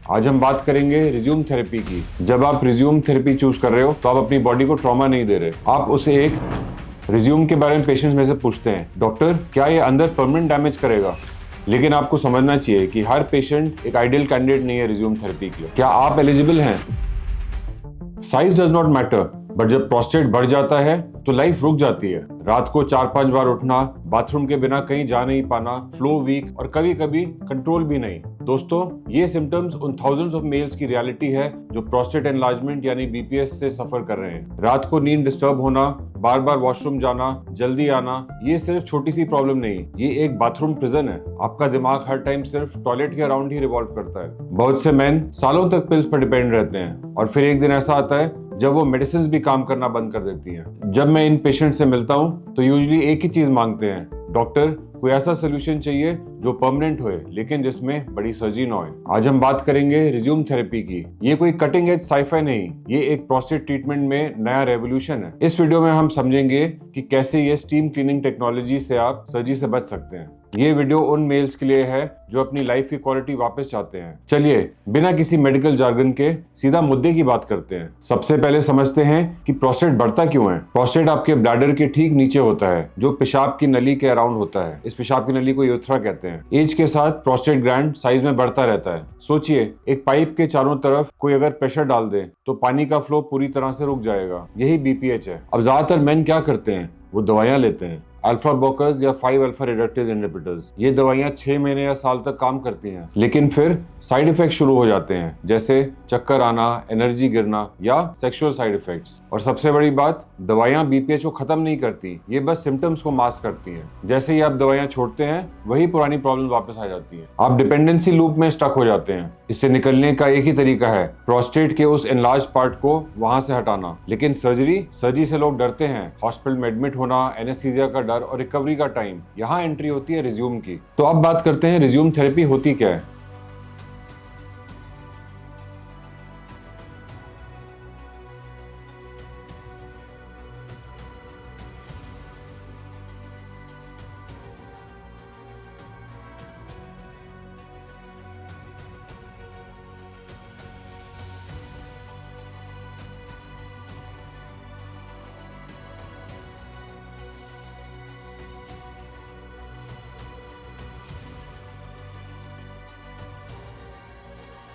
आज हम बात करेंगे रिज्यूम थेरेपी की। जब आप रिज्यूम थेरेपी चूज कर रहे हो तो आप अपनी बॉडी को ट्रॉमा नहीं दे रहे, आप उसे एक रिज्यूम के बारे में पेशेंट्स में से पूछते हैं, डॉक्टर क्या ये अंदर परमानेंट डैमेज करेगा? लेकिन आपको समझना चाहिए कि हर पेशेंट एक आइडियल कैंडिडेट नहीं है रिज्यूम थेरेपी के लिए। क्या आप एलिजिबल हैं? Size does not matter, but जब प्रोस्टेट बढ़ जाता है तो लाइफ रुक जाती है। रात को 4-5 बार उठना, बाथरूम के बिना कहीं जा नहीं पाना, फ्लो वीक और कभी कभी कंट्रोल भी नहीं। दोस्तों, ये सिम्टम्स उन थाउजेंड्स ऑफ मेल्स की रियलिटी है जो प्रोस्टेट एनलार्जमेंट यानी बीपीएस से सफर कर रहे हैं। रात को नींद डिस्टर्ब होना, बार बार वॉशरूम जाना, जल्दी आना, ये सिर्फ छोटी सी प्रॉब्लम नहीं, ये एक बाथरूम प्रिजन है। आपका दिमाग हर टाइम सिर्फ टॉयलेट के अराउंड ही रिवॉल्व करता है। बहुत से मेन सालों तक पिल्स पर डिपेंड रहते हैं और फिर एक दिन ऐसा आता है जब वो मेडिसिन भी काम करना बंद कर देती हैं। जब मैं इन पेशेंट से मिलता हूँ तो यूजुअली एक ही चीज मांगते हैं, डॉक्टर कोई ऐसा सोल्यूशन चाहिए जो परमानेंट होए लेकिन जिसमें बड़ी सर्जरी ना हो। आज हम बात करेंगे रिज्यूम थेरेपी की। ये कोई कटिंग एज साइफाई नहीं, ये एक प्रोस्टेट ट्रीटमेंट में नया रेवोल्यूशन है। इस वीडियो में हम समझेंगे कि कैसे ये स्टीम क्लीनिंग टेक्नोलॉजी से आप सर्जरी से बच सकते हैं। ये वीडियो उन मेल्स के लिए है जो अपनी लाइफ की क्वालिटी वापस चाहते हैं। चलिए बिना किसी मेडिकल जार्गन के सीधा मुद्दे की बात करते हैं। सबसे पहले समझते हैं कि प्रोस्टेट बढ़ता क्यों है। प्रोस्टेट आपके ब्लैडर के ठीक नीचे होता है जो पेशाब की नली के अराउंड होता है। इस पेशाब की नली को यूरेथ्रा कहते हैं। एज के साथ प्रोस्टेट ग्लैंड साइज में बढ़ता रहता है। सोचिए, एक पाइप के चारों तरफ कोई अगर प्रेशर डाल दे तो पानी का फ्लो पूरी तरह से रुक जाएगा। यही बीपीएच है। अब ज्यादातर मेन क्या करते हैं, वो दवाइयां लेते हैं, अल्फा ब्लॉकर्स या 5 अल्फा रिडक्टेज इनहिबिटर्स। ये दवाइयां 6 महीने या साल तक काम करती हैं, लेकिन फिर साइड इफेक्ट शुरू हो जाते हैं, जैसे चक्कर आना, एनर्जी गिरना या सेक्सुअल साइड इफेक्ट्स। और सबसे बड़ी बात, दवाइयां बीपीएच को खत्म नहीं करती, ये बस सिम्टम्स को मास्क करती हैं। जैसे ही आप दवाइयां छोड़ते हैं वही पुरानी प्रॉब्लम वापस आ जाती है। आप डिपेंडेंसी लूप में स्टक हो जाते हैं। इससे निकलने का एक ही तरीका है, प्रोस्टेट के उस एनलार्ज पार्ट को वहां से हटाना। लेकिन सर्जरी से लोग डरते हैं। हॉस्पिटल में एडमिट होना, एनेस्थीसिया का डर और रिकवरी का टाइम, यहाँ एंट्री होती है रिज्यूम की। तो अब बात करते हैं रिज्यूम थेरेपी होती क्या है।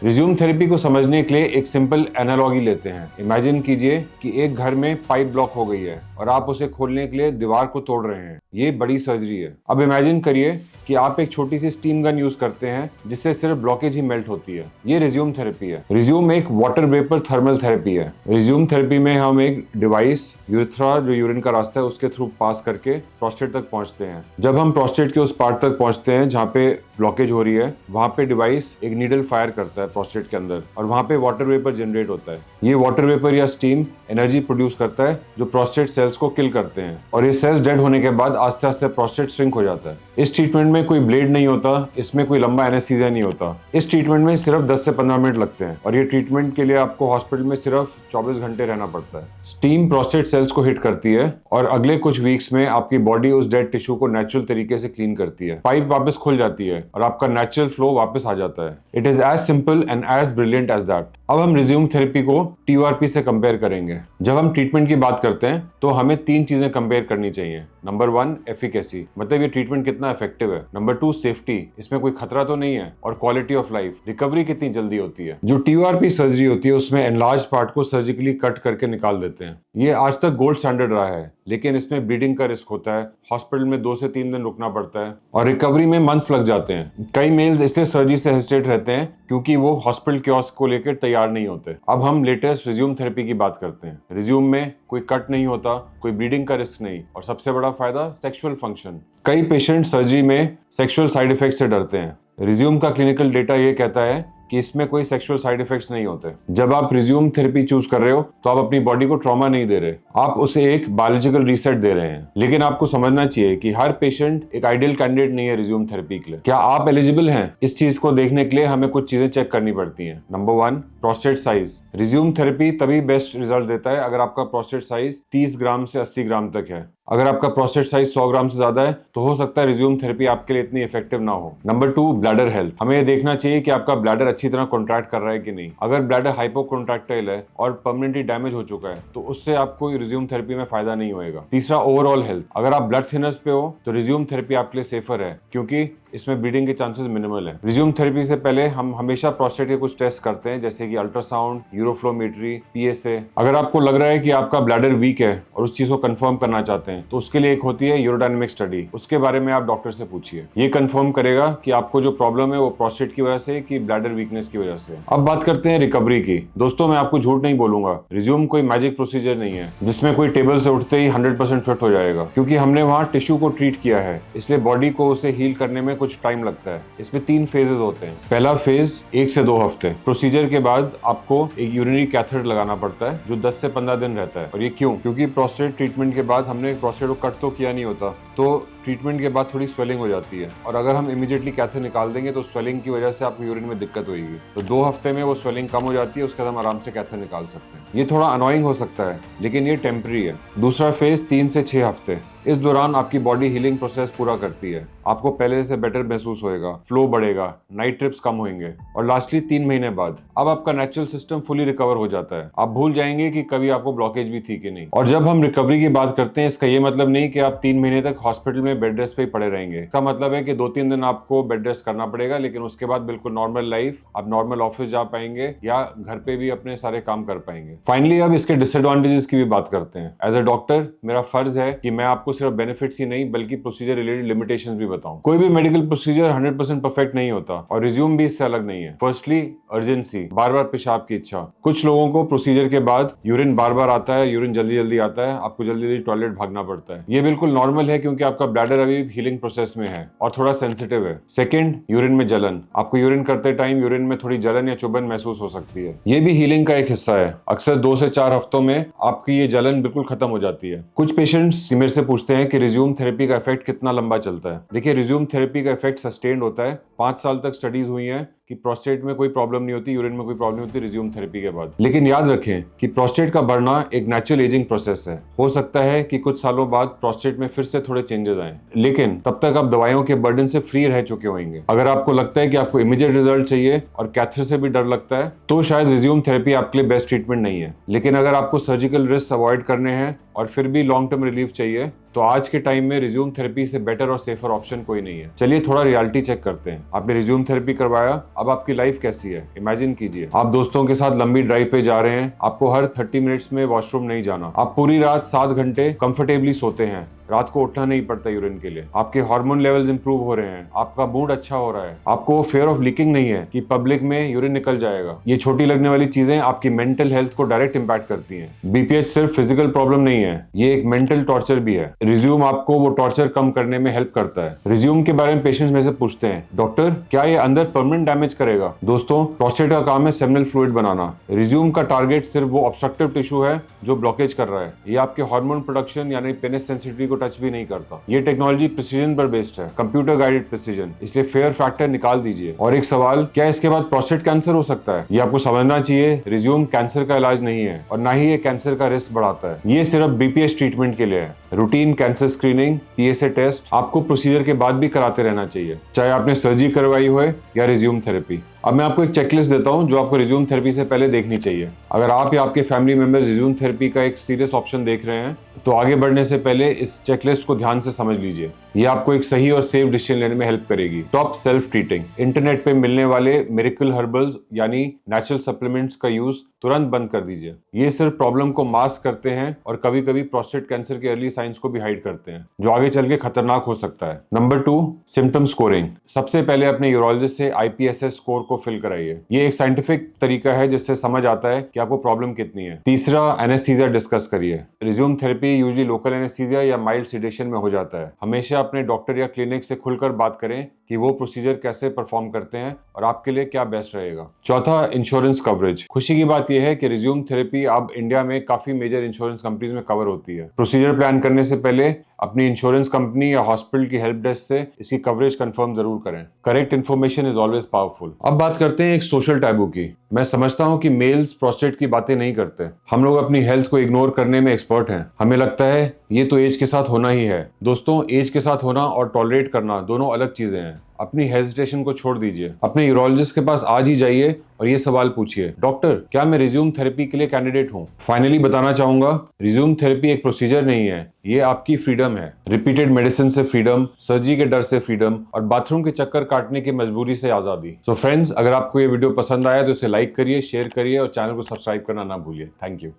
रिज्यूम थेरेपी को समझने के लिए एक सिंपल एनालॉजी लेते हैं। इमेजिन कीजिए कि एक घर में पाइप ब्लॉक हो गई है और आप उसे खोलने के लिए दीवार को तोड़ रहे हैं। ये बड़ी सर्जरी है। अब इमेजिन करिए कि आप एक छोटी सी स्टीम गन यूज करते हैं जिससे सिर्फ ब्लॉकेज ही मेल्ट होती है। ये रिज्यूम थेरेपी है। रिज्यूम एक वाटर वेपर थर्मल थेरेपी है। रिज्यूम थेरेपी में हम एक डिवाइस यूरेथ्रा, जो यूरिन का रास्ता है, उसके थ्रू पास करके प्रोस्टेट तक पहुंचते हैं। जब हम प्रोस्टेट के उस पार्ट तक पहुंचते हैं जहाँ पे ब्लॉकेज हो रही है, वहां पे डिवाइस एक नीडल फायर करता है प्रोस्टेट के अंदर और वहां पे वाटर वेपर जनरेट होता है। ये वाटर वेपर या स्टीम एनर्जी प्रोड्यूस करता है जो प्रोस्टेट सेल्स को किल करते हैं और ये सेल्स डेड होने के बाद आस्ते आस्ते प्रोस्टेट श्रिंक हो जाता है। इस ट्रीटमेंट में कोई ब्लेड नहीं होता, इसमें कोई लंबा एनेस्थीसिया नहीं होता। इस ट्रीटमेंट में सिर्फ 10 से 15 मिनट लगते हैं और ये ट्रीटमेंट के लिए आपको हॉस्पिटल में सिर्फ 24 घंटे रहना पड़ता है। स्टीम प्रोस्टेट सेल्स को हिट करती है और अगले कुछ वीक्स में आपकी बॉडी उस डेड टिश्यू को नेचुरल तरीके से क्लीन करती है। पाइप वापस खुल जाती है और आपका नेचुरल फ्लो वापस आ जाता है। It is as simple and as brilliant as that. अब हम रिज्यूम थेरेपी को टीयूआरपी से कंपेयर करेंगे। जब हम ट्रीटमेंट की बात करते हैं तो हमें 3 चीजें कंपेयर करनी चाहिए। नंबर 1, एफिकेसी, मतलब ये ट्रीटमेंट कितना इफेक्टिव है। नंबर 2, सेफ्टी, इसमें कोई खतरा तो नहीं है। और क्वालिटी ऑफ लाइफ, रिकवरी कितनी जल्दी होती है। जो टीयूआरपी सर्जरी होती है उसमें एनलार्ज पार्ट को सर्जिकली कट करके निकाल देते हैं। ये आज तक गोल्ड स्टैंडर्ड रहा है, लेकिन इसमें ब्लीडिंग का रिस्क होता है, हॉस्पिटल में 2 से 3 दिन रुकना पड़ता है और रिकवरी में मंथ्स लग जाते हैं। कई मेल्स इसलिए सर्जरी से हेजिटेट रहते हैं क्योंकि वो हॉस्पिटल कियोस्क को लेकर तैयार नहीं होते। अब हम लेटेस्ट रिज्यूम थेरेपी की बात करते हैं। रिज्यूम में कोई कट नहीं होता, कोई ब्लीडिंग का रिस्क नहीं और सबसे बड़ा फायदा, सेक्सुअल फंक्शन। कई पेशेंट सर्जरी में सेक्सुअल साइड इफेक्ट से डरते हैं। रिज्यूम का क्लिनिकल डेटा ये कहता है कि इसमें कोई सेक्सुअल साइड इफेक्ट्स नहीं होते। जब आप रिज्यूम थेरेपी चूज कर रहे हो तो आप अपनी बॉडी को ट्रॉमा नहीं दे रहे, आप उसे एक बायोलॉजिकल रीसेट दे रहे हैं। लेकिन आपको समझना चाहिए कि हर पेशेंट एक आइडियल कैंडिडेट नहीं है रिज्यूम थेरेपी के लिए। क्या आप एलिजिबल हैं? इस चीज को देखने के लिए हमें कुछ चीजें चेक करनी पड़ती हैं। Number 1, prostate size. Resume therapy तभी बेस्ट रिजल्ट देता है अगर आपका प्रोस्टेट साइज 30 ग्राम से 80 ग्राम तक है। अगर आपका प्रोस्टेट साइज 100 ग्राम से ज्यादा है तो हो सकता है रिज्यूम थेरेपी आपके लिए इतनी इफेक्टिव ना हो। Number 2, bladder health. हमें ये देखना चाहिए कि आपका ब्लैडर अच्छी तरह कॉन्ट्रैक्ट कर रहा है कि नहीं। अगर ब्लैडर हाइपोकॉन्ट्रैक्टाइल है और परमानेंटली डैमेज हो चुका है तो उससे आपको रिज्यूम थेरेपी में फायदा नहीं होगा। तीसरा, ओवरऑल हेल्थ। अगर आप ब्लड थिनर्स पे हो तो रिज्यूम थेरेपी आपके लिए सेफर है क्योंकि इसमें ब्लीडिंग के चांसेस मिनिमल है। रिज्यूम थेरेपी से पहले हम हमेशा प्रोस्टेट के कुछ टेस्ट करते हैं जैसे कि अल्ट्रासाउंड, यूरोफ्लोमेट्री, पीएसए। अगर आपको लग रहा है कि आपका ब्लैडर वीक है और उस चीज को कंफर्म करना चाहते हैं तो उसके लिए एक होती है यूरोडायनेमिक स्टडी। उसके बारे में आप डॉक्टर से पूछिए, ये कंफर्म करेगा कि आपको जो प्रॉब्लम है वो प्रोस्टेट की वजह से कि ब्लैडर वीकनेस की वजह से। अब बात करते हैं रिकवरी की। दोस्तों, मैं आपको झूठ नहीं बोलूंगा, रिज्यूम कोई मैजिक प्रोसीजर नहीं है जिसमें कोई टेबल से उठते ही 100% फिट हो जाएगा, क्योंकि हमने वहां टिश्यू को ट्रीट किया है, इसलिए बॉडी को उसे हील करने में कुछ टाइम लगता है। इसमें 3 फेजेस होते हैं। पहला फेज 1 से 2 हफ्ते। प्रोसीजर के बाद आपको एक यूरिनरी कैथेटर लगाना पड़ता है जो 10 से 15 दिन रहता है। और ये क्यों? क्योंकि प्रोस्टेट ट्रीटमेंट के बाद हमने प्रोस्टेट को कट तो किया नहीं होता, तो ट्रीटमेंट के बाद थोड़ी स्वेलिंग हो जाती है और अगर हम इमीडिएटली कैथेटर निकाल देंगे तो स्वेलिंग की वजह से आपको यूरिन में दिक्कत होगी। तो 2 हफ्ते में वो स्वेलिंग कम हो जाती है, उसके बाद हम आराम से कैथेटर निकाल सकते हैं। ये थोड़ा अनोइंग हो सकता है लेकिन ये टेम्पररी है। दूसरा फेज 3 से 6 हफ्ते। इस दौरान आपकी बॉडी हीलिंग प्रोसेस पूरा करती है, आपको पहले से बेटर महसूस होएगा, फ्लो बढ़ेगा, नाइट ट्रिप्स कम होंगे और लास्टली 3 महीने बाद अब आपका नेचुरल सिस्टम फुली रिकवर हो जाता है। आप भूल जाएंगे कि कभी आपको ब्लॉकेज भी थी कि नहीं। और जब हम रिकवरी की बात करते हैं इसका ये मतलब नहीं कि आप 3 महीने तक हॉस्पिटल में बेड रेस्ट पे ही पड़े रहेंगे। इसका मतलब है कि 2-3 दिन आपको बेड रेस्ट करना पड़ेगा, लेकिन उसके बाद बिल्कुल नॉर्मल लाइफ, आप नॉर्मल ऑफिस जा पाएंगे या घर पे भी अपने सारे काम कर पाएंगे। फाइनली अब इसके डिसएडवांटेजेस की भी बात करते हैं। एज अ डॉक्टर मेरा फर्ज है कि मैं आपको सिर्फ बेनिफिट्स ही नहीं बल्कि प्रोसीजर रिलेटेड लिमिटेशंस भी बताऊं। कोई भी मेडिकल प्रोसीजर 100% परफेक्ट नहीं होता और रिज्यूम भी इससे अलग नहीं है। फर्स्टली, अर्जेंसी, बार बार पेशाब की इच्छा। कुछ लोगों को प्रोसीजर के बाद यूरिन बार बार आता है, यूरिन जल्दी जल्दी आता है, आपको जल्दी जल्दी टॉयलेट भागना पड़ता है। ये बिल्कुल नॉर्मल है क्योंकि आपका ब्लैडर अभी हीलिंग प्रोसेस में है और थोड़ा सेंसिटिव है। सेकंड, यूरिन में जलन। आपको यूरिन करते टाइम यूरिन में थोड़ी जलन या चुभन महसूस हो सकती है। ये भी हीलिंग का एक हिस्सा है। अक्सर 2 से 4 हफ्तों में आपकी ये जलन बिल्कुल खत्म हो जाती है। कुछ पेशेंट्स मेरे से पूछते हैं कि रिज्यूम थेरेपी का इफेक्ट कितना लंबा चलता है। देखिए, रिज्यूम थेरेपी का इफेक्ट सस्टेन्ड होता है। 5 साल तक स्टडीज हुई हैं कि प्रोस्टेट में कोई प्रॉब्लम नहीं होती, यूरिन में कोई प्रॉब्लम नहीं होती रिज्यूम थेरेपी के बाद। लेकिन याद रखें कि प्रोस्टेट का बढ़ना एक नेचुरल एजिंग प्रोसेस है। हो सकता है कि कुछ सालों बाद प्रोस्टेट में फिर से थोड़े चेंजेस आए, लेकिन तब तक आप दवाइयों के बर्डन से फ्री रह चुके होंगे। अगर आपको लगता है कि आपको इमीडिएट रिजल्ट चाहिए और कैथेटर से भी डर लगता है तो शायद रिज्यूम थेरेपी आपके लिए बेस्ट ट्रीटमेंट नहीं है। लेकिन अगर आपको सर्जिकल रिस्क अवॉइड करने हैं और फिर भी लॉन्ग टर्म रिलीफ चाहिए तो आज के टाइम में रिज्यूम थेरेपी से बेटर और सेफर ऑप्शन कोई नहीं है। चलिए थोड़ा रियलिटी चेक करते हैं। आपने रिज्यूम थेरेपी करवाया, अब आपकी लाइफ कैसी है इमेजिन कीजिए। आप दोस्तों के साथ लंबी ड्राइव पे जा रहे हैं, आपको हर 30 मिनट्स में वॉशरूम नहीं जाना, आप पूरी रात 7 घंटे कंफर्टेबली सोते हैं, रात को उठना नहीं पड़ता यूरिन के लिए, आपके हार्मोन लेवल्स इंप्रूव हो रहे हैं, आपका मूड अच्छा हो रहा है, आपको फियर ऑफ लीकिंग नहीं है कि पब्लिक में यूरिन निकल जाएगा। ये छोटी लगने वाली चीजें आपकी मेंटल हेल्थ को डायरेक्ट इंपैक्ट करती हैं। बीपीएच सिर्फ फिजिकल प्रॉब्लम नहीं है, ये एक मेंटल टॉर्चर भी है। रिज्यूम आपको वो टॉर्चर कम करने में हेल्प करता है। रिज्यूम के बारे में पेशेंट्स में से पूछते हैं, डॉक्टर क्या ये अंदर परमानेंट डैमेज करेगा? दोस्तों, प्रोस्टेट का काम है सेमिनल फ्लूइड बनाना। रिज्यूम का टारगेट सिर्फ वो ऑब्स्ट्रक्टिव टिश्यू है जो ब्लॉकेज कर रहा है। ये आपके हार्मोन प्रोडक्शन यानी पेनिस सेंसिटिविटी को टच भी नहीं करता। ये टेक्नोलॉजी प्रिसीजन पर बेस्ड है, कंप्यूटर गाइडेड प्रिसीजन, इसलिए फेयर फैक्टर निकाल दीजिए। और एक सवाल, क्या इसके बाद प्रोस्टेट कैंसर हो सकता है? ये आपको समझना चाहिए, रिज्यूम कैंसर का इलाज नहीं है और ना ही ये कैंसर का रिस्क बढ़ाता है। ये सिर्फ बीपीएच ट्रीटमेंट के लिए है। Routine cancer screening, PSA test आपको प्रोसीजर के बाद भी कराते रहना चाहिए, चाहे आपने सर्जरी करवाई हो या रिज्यूम थेरेपी। अब मैं आपको एक चेकलिस्ट देता हूं जो आपको रिज्यूम थेरेपी से पहले देखनी चाहिए। अगर आप या आपके फैमिली मेंबर्स रिज्यूम थेरेपी का एक सीरियस ऑप्शन देख रहे हैं तो आगे बढ़ने से पहले इस चेकलिस्ट को ध्यान से समझ लीजिए। ये आपको एक सही और सेफ डिसीजन लेने में हेल्प करेगी। टॉप सेल्फ ट्रीटिंग, इंटरनेट पे मिलने वाले मिरेकल हर्बल्स यानी नेचुरल सप्लीमेंट्स का यूज तुरंत बंद कर दीजिए। ये सिर्फ प्रॉब्लम को मास्क करते हैं और कभी कभी प्रोस्टेट कैंसर के अर्ली साइंस को भी हाइड करते हैं जो आगे चल के खतरनाक हो सकता है। Number 2, symptom scoring. सबसे पहले अपने यूरोलॉजिस्ट से आईपीएसएस स्कोर को फिल कराइए। ये एक साइंटिफिक तरीका है जिससे समझ आता है कि आपको प्रॉब्लम कितनी है। तीसरा, एनेस्थीसिया डिस्कस करिए। Resume therapy usually local anaesthesia या माइल्ड सेडेशन में हो जाता है। हमेशा अपने डॉक्टर या क्लिनिक से खुलकर बात करें कि वो प्रोसीजर कैसे परफॉर्म करते हैं और आपके लिए क्या बेस्ट रहेगा। चौथा, इंश्योरेंस कवरेज। खुशी की बात यह है कि रिज्यूम थेरेपी अब इंडिया में काफी मेजर इंश्योरेंस कंपनीज में कवर होती है। प्रोसीजर प्लान करने से पहले अपनी इंश्योरेंस कंपनी या हॉस्पिटल की हेल्प डेस्क से इसकी कवरेज कंफर्म जरूर करें। Correct information is always powerful. अब बात करते हैं एक सोशल टैबू की। मैं समझता हूं कि मेल्स प्रोस्टेट की बातें नहीं करते। हम लोग अपनी हेल्थ को इग्नोर करने में एक्सपर्ट हैं। हमें लगता है ये तो एज के साथ होना ही है। दोस्तों, एज के साथ होना और टॉलरेट करना दोनों अलग चीजें हैं। अपनी हेजिटेशन को छोड़ दीजिए, अपने यूरोलॉजिस्ट के पास आज ही जाइए और ये सवाल पूछिए, डॉक्टर क्या मैं रिज्यूम थेरेपी के लिए कैंडिडेट हूँ। फाइनली बताना चाहूंगा, रिज्यूम थेरेपी एक प्रोसीजर नहीं है, ये आपकी फ्रीडम है। रिपीटेड मेडिसिन से फ्रीडम, सर्जरी के डर से फ्रीडम और बाथरूम के चक्कर काटने की मजबूरी से आजादी। सो फ्रेंड्स, अगर आपको ये वीडियो पसंद आया तो इसे लाइक करिए, शेयर करिए और चैनल को सब्सक्राइब करना ना भूलिए। Thank you.